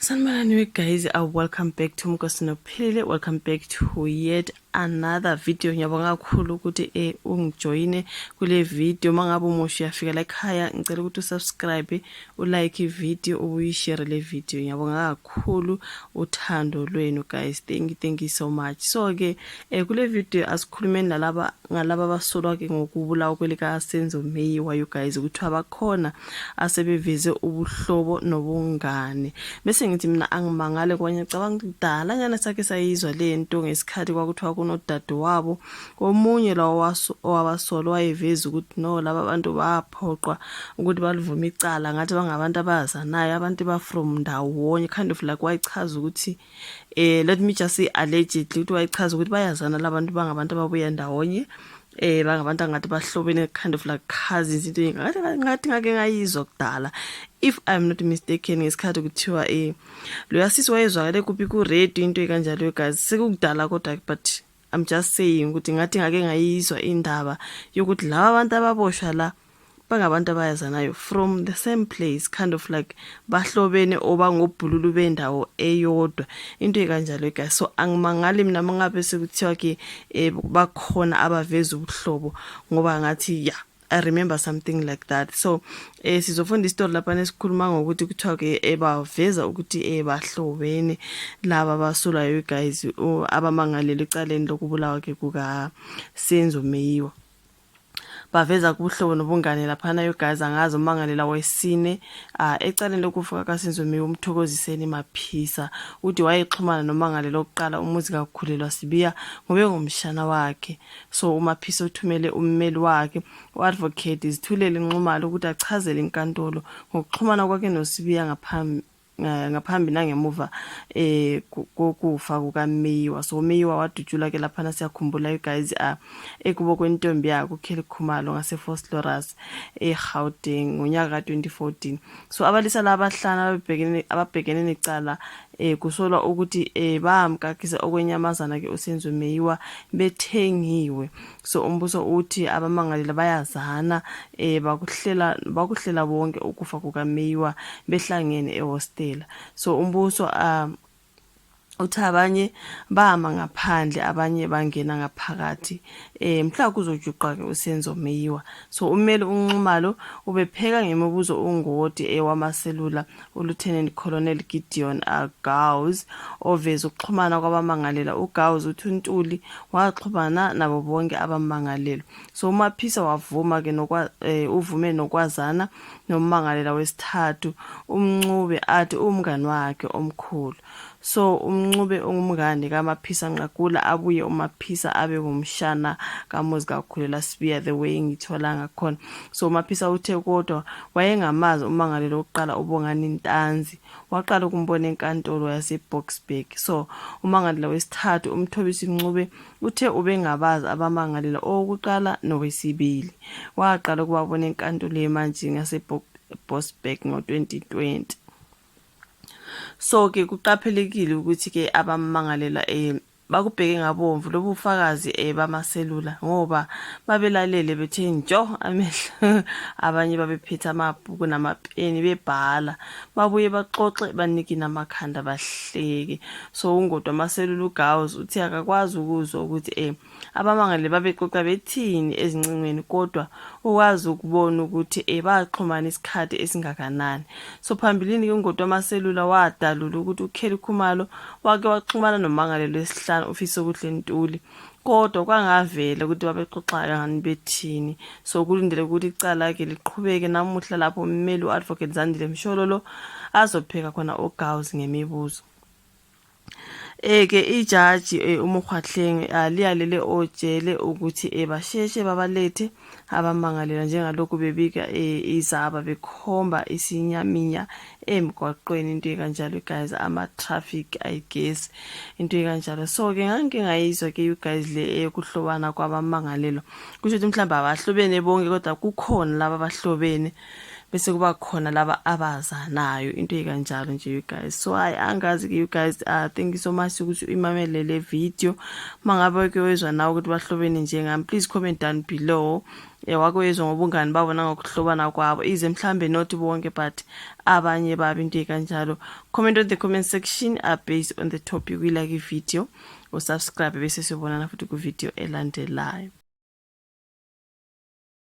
Sanibonani guys, welcome back to Mkosinophilile. Welcome back to yet another video. Ngiyabonga kakhulu ukuthi ungijoyine kule video. Mangabe umusha uyafika la ekhaya, ngicela ukuthi usubscribe, ulike video, uyishare le video. Ngiyabonga kakhulu uthando lwenu guys. Thank you so much. So ke kule video asikhulumeni nalaba abasolwa ke ngokubulawa kwelika Senzo Meyiwa you guys ukuthi abakhona asebeveze ubuhlobo nobungane. Bese ngithi mina angimangale kwanye cabanga kudala nyana sakhe sayizwa le nto ngesikhathi kwakuthiwa kunodade wabo komunye lawo wabasolwa wayeveza ukuthi no laba bantu baphoqwa ukuthi balivuma icala ngathi bangabantu abazanayo abantu ba from ndawonye kind of like wayichaza ukuthi let me just say allegedly ukuthi wayichaza ukuthi bayazana labantu bangabantu ababuya ndawonye bangabantu ngathi bahlobene kind of like cousins into ngathi ngake ngayizwa kudala if I'm not mistaken ngesikhathi kuthiwa lo yasisi wayezwakale kuphi ku radio into ekanjalo guys sekukudala kodwa but I'm just saying ukuthi ngathi ngake ngayizwa indaba yokuthi laba abantu ababoshwa la bangabantu abayazanayo from the same place kind of like bahlobene obangobhululu bendawo eyodwa into ekanjalo guys. So angimangali mina mangabe sekuthiwa ke bakhona abaveza ubuhlobo ngoba ngathi yeah I remember something like that. So sizofunda istory lapha nesikhuluma ngokuthi kuthiwa ke baveza ukuthi bahlobene laba basulayo guys abamangalele icaleni lokubulawa ke kuka Senzo Meyiwa. Baveza kubuhlobo nobungane laphana yo guys angazi umangalela wesine ecaleni lokufa kaSenzo Meyiwa umthokoziseni Maphisa uthi wayexhumana nomangalela oqala umuzi kakhulelwa Sibiya ngobe ngomshana wakhe. So uMaphisa uthumele ummeli wakhe uadvocate izithulele inxumalo ukuthi achazele inkantolo ngokuxhumana kwakhe noSibiya ngaphambi nangemuva kokufa kukaMeyiwa. So Meyiwa wadutshula ke lapha siyakhumbula you guys ekubo kwentombi yakhe uKelly Khumalo ngaseFosloras eGauteng ngonyaka ka2014. So abalisa labahlana ababhekene necala kusolwa ukuthi bamkakisa okwenyamazana ke uSenzo Meyiwa bethengiwe. So umbuso uthi abamangalela bayazana bakuhlela bonke ukufa kukaMeyiwa behlangene ehostela. So umbuso uthi abanye bama ngaphandle abanye bangena ngaphakathi mhla kuzojuqa ke uSenzo Meyiwa. So ummeli unxumalo ubepheka ngemibuzo ungoti wamaselula uLieutenant Colonel Gideon Gauss oveza ukuxhumana kwabamangalela. uGauss uthi uNtuli waxhumana nabo bonke abamangalelo. So uMaphisa wavuma ke uvume nokwazana nomangalela wesithathu uMncube athi umngani wakhe omkhulu. So uMncube ungumngane kaMaphisa Nqakula abuye uMaphisa abe ngumshana kamuzi kakhulelwa Sibiya the way ngithola ngakhona. So uMaphisa uthe kodwa wayengamazi umangalelo oqala uBongani Ntanzi waqala ukumbona enkantolo yaseBoksburg. So umangalela wesithathu uMthobisi Mncube uthe ubengabazi abamangalela okuqala nowesibili waqala ukubabona enkantolo eManjini yaseBoksburg ngo2020. So ke kuqaphelekile ukuthi ke abamangalela bakubheke ngabomvu lobufakazi bamaselula ngoba babelalele bethe njo amehlo abanye babephethe amabhuku namapeni bebhala babuye baxoxe baniki namakhanda bahleke. So ungodwa amaselula uGauss uthi akakwazi ukuzwa ukuthi abamangalela babexoxa bethini ezincingweni kodwa ukwazi ukubona ukuthi baxhumana isikhathi esingakanani. So phambilini ke ungodwa amaselula wadalula ukuthi uKelly Khumalo wake waxhumana nomangalelo wesihlanu ufisa ukuthi Ntuli kodwa kwangavela ukuthi babexoxa ngani bethini. So kulindele ukuthi icala lakhe liqhubeke namuhla lapho ummeli uadvocate Zandile Mshololo azopheka khona uGauss ngemibuzo. Ke ijaji uMkhwahlenge liyalele ojele ukuthi basheshe babalethe abamangalela njengalokhu bebika izaba bekhomba isinyaminya emgwaqweni into ekanjalo guys ama traffic I guess into ekanjalo. So ke ngake ngayizwa ke you guys le kuhlobana kwabamangalelo kusho ukuthi mhlamba abahlobene bonke kodwa kukhona laba abahlobene bese kuba khona laba abazanayo into ekanjalo nje you guys. So angazi ke you guys, thank you so much ukuthi imamele le video. Mangabe ke wezwa nawe ukuthi bahlobene njengami, please comment down below. Wake wezwa ngobungani babo nangokuhlobana kwabo, ize mhlambe not bonke but abanye babo into ekanjalo. Comment on the comment section based on the topic we like video, or subscribe bese siyobonana futhi ku video elandelayo.